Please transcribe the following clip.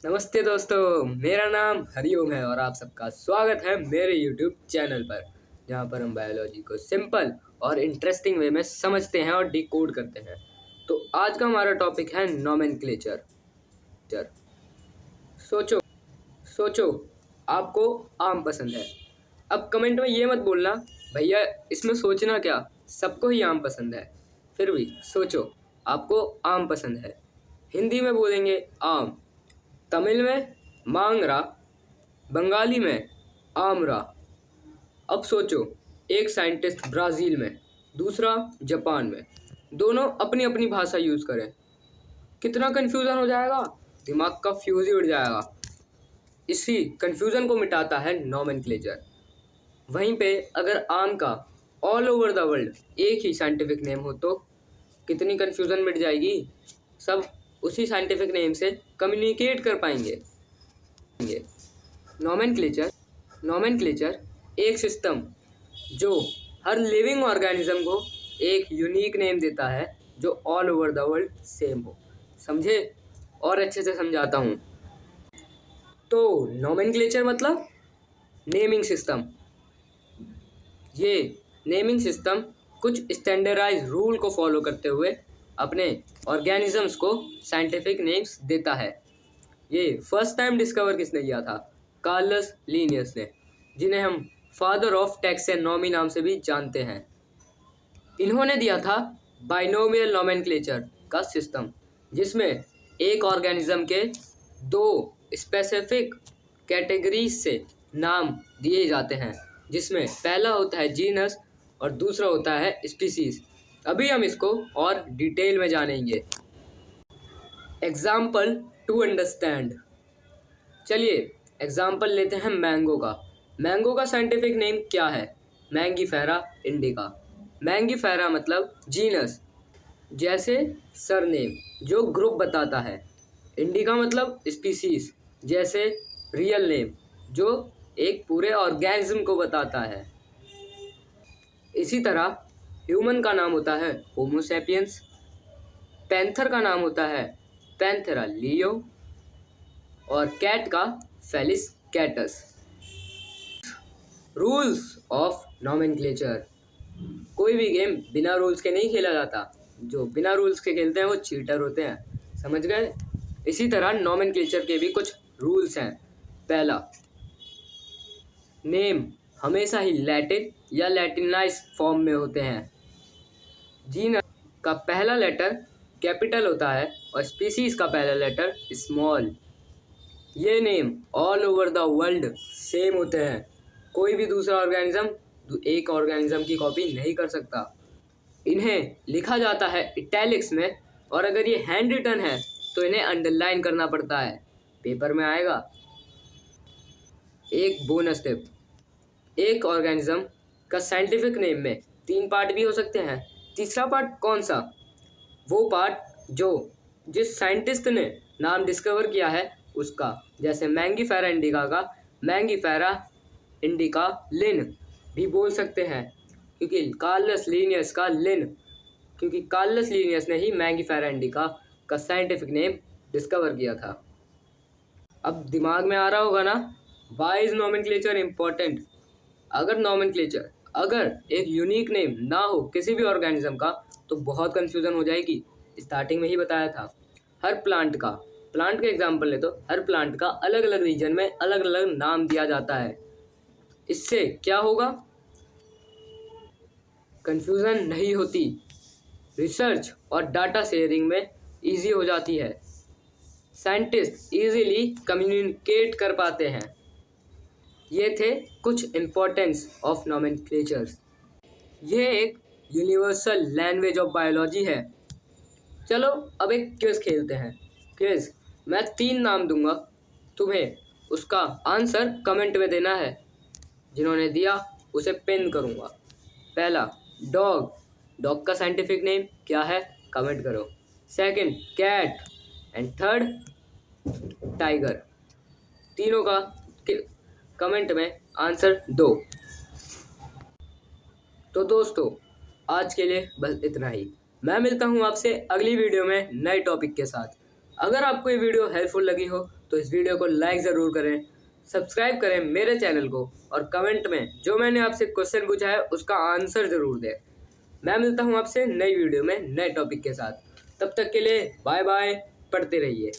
नमस्ते दोस्तों, मेरा नाम हरिओम है और आप सबका स्वागत है मेरे YouTube चैनल पर, जहाँ पर हम बायोलॉजी को सिंपल और इंटरेस्टिंग वे में समझते हैं और डिकोड करते हैं। तो आज का हमारा टॉपिक है नोमेनक्लेचर। सोचो सोचो, आपको आम पसंद है। अब कमेंट में ये मत बोलना भैया इसमें सोचना क्या, सबको ही आम पसंद है। फिर भी सोचो, आपको आम पसंद है। हिंदी में बोलेंगे आम, तमिल में मांगरा, बंगाली में आमरा। अब सोचो, एक साइंटिस्ट ब्राज़ील में, दूसरा जापान में, दोनों अपनी अपनी भाषा यूज़ करें, कितना कन्फ्यूज़न हो जाएगा, दिमाग का फ्यूज़ ही उड़ जाएगा। इसी कन्फ्यूज़न को मिटाता है नोमेनक्लेचर। वहीं पे अगर आम का ऑल ओवर द वर्ल्ड एक ही साइंटिफिक नेम हो तो कितनी कन्फ्यूज़न मिट जाएगी। सब उसी साइंटिफिक नेम से कम्युनिकेट कर पाएंगे। नोमेनक्लेचर एक सिस्टम जो हर लिविंग ऑर्गेनिज्म को एक यूनिक नेम देता है जो all over the world same हो। समझे? और अच्छे से समझाता हूँ। तो नोमेनक्लेचर मतलब नेमिंग सिस्टम। ये नेमिंग सिस्टम कुछ स्टैंडर्डाइज रूल को फॉलो करते हुए अपने ऑर्गेनिजम्स को साइंटिफिक नेम्स देता है। ये फर्स्ट टाइम डिस्कवर किसने किया था? कार्लस लीनियस ने, जिन्हें हम फादर ऑफ टैक्सोनॉमी नाम से भी जानते हैं। इन्होंने दिया था बाइनोमियल नोमेनक्लेचर का सिस्टम, जिसमें एक ऑर्गेनिज्म के दो स्पेसिफिक कैटेगरीज से नाम दिए जाते हैं, जिसमें पहला होता है जीनस और दूसरा होता है स्पीसीज। अभी हम इसको और डिटेल में जानेंगे। Example to understand. चलिए एग्जाम्पल लेते हैं मैंगो का। मैंगो का साइंटिफिक नेम क्या है? Mangifera indica. मैंगीफेरा मतलब जीनस, जैसे सरनेम जो ग्रुप बताता है। इंडिका मतलब स्पीसीज, जैसे रियल नेम जो एक पूरे ऑर्गेनिज्म को बताता है। इसी तरह ह्यूमन का नाम होता है होमो सैपियंस, पैंथर का नाम होता है पैंथेरा लियो और कैट का felis catus. Rules of nomenclature. कोई भी गेम बिना रूल्स के नहीं खेला जाता। जो बिना रूल्स के खेलते हैं वो चीटर होते हैं। समझ गए? इसी तरह नोमेनक्लेचर के भी कुछ रूल्स हैं। पहला, नेम हमेशा ही लैटिन या लैटिनाइज फॉर्म में होते हैं। जीनस का पहला लेटर कैपिटल होता है और स्पीसीज का पहला लेटर स्मॉल। ये name all over the world same होते हैं। कोई भी दूसरा ऑर्गेनिज्म एक ऑर्गेनिज्म की कॉपी नहीं कर सकता। इन्हें लिखा जाता है इटैलिक्स में, और अगर ये हैंड रिटन है तो इन्हें अंडरलाइन करना पड़ता है। पेपर में आएगा। एक बोनस टिप, एक ऑर्गेनिज्म का साइंटिफिक नेम में 3 पार्ट भी हो सकते हैं। तीसरा पार्ट कौन सा? वो पार्ट जो जिस साइंटिस्ट ने नाम डिस्कवर किया है उसका। जैसे मैंगीफेरा इंडिका का मैंगीफेरा इंडिका लिन भी बोल सकते हैं, क्योंकि कार्लस लीनियस का लिन, क्योंकि कार्लस लीनियस ने ही मैंगीफेरा इंडिका का साइंटिफिक नेम डिस्कवर किया था। अब दिमाग में आ रहा होगा ना, वाई इज नोमेनक्लेचर इम्पोर्टेंट? अगर एक यूनिक नेम ना हो किसी भी ऑर्गेनिज्म का तो बहुत कंफ्यूजन हो जाएगी। स्टार्टिंग में ही बताया था। हर प्लांट के एग्जाम्पल ले तो हर प्लांट का अलग अलग रीजन में अलग अलग नाम दिया जाता है। इससे क्या होगा? कंफ्यूजन नहीं होती, रिसर्च और डाटा शेयरिंग में इजी हो जाती है, साइंटिस्ट इजीली कम्युनिकेट कर पाते हैं। ये थे कुछ इम्पोर्टेंस ऑफ नोमेनक्लेचर्स। ये एक यूनिवर्सल लैंग्वेज ऑफ बायोलॉजी है। चलो अब एक क्विज खेलते हैं। क्विज, मैं 3 नाम दूंगा, तुम्हें उसका आंसर कमेंट में देना है। जिन्होंने दिया उसे पिन करूंगा। पहला, डॉग का साइंटिफिक नेम क्या है? कमेंट करो। Second, cat and third tiger. तीनों का कमेंट में आंसर दो। तो दोस्तों आज के लिए बस इतना ही। मैं मिलता हूँ आपसे अगली वीडियो में नए टॉपिक के साथ। अगर आपको ये वीडियो हेल्पफुल लगी हो तो इस वीडियो को लाइक ज़रूर करें, सब्सक्राइब करें मेरे चैनल को और कमेंट में जो मैंने आपसे क्वेश्चन पूछा है उसका आंसर ज़रूर दें। मैं मिलता हूँ आपसे नई वीडियो में नए टॉपिक के साथ। तब तक के लिए बाय बाय, पढ़ते रहिए।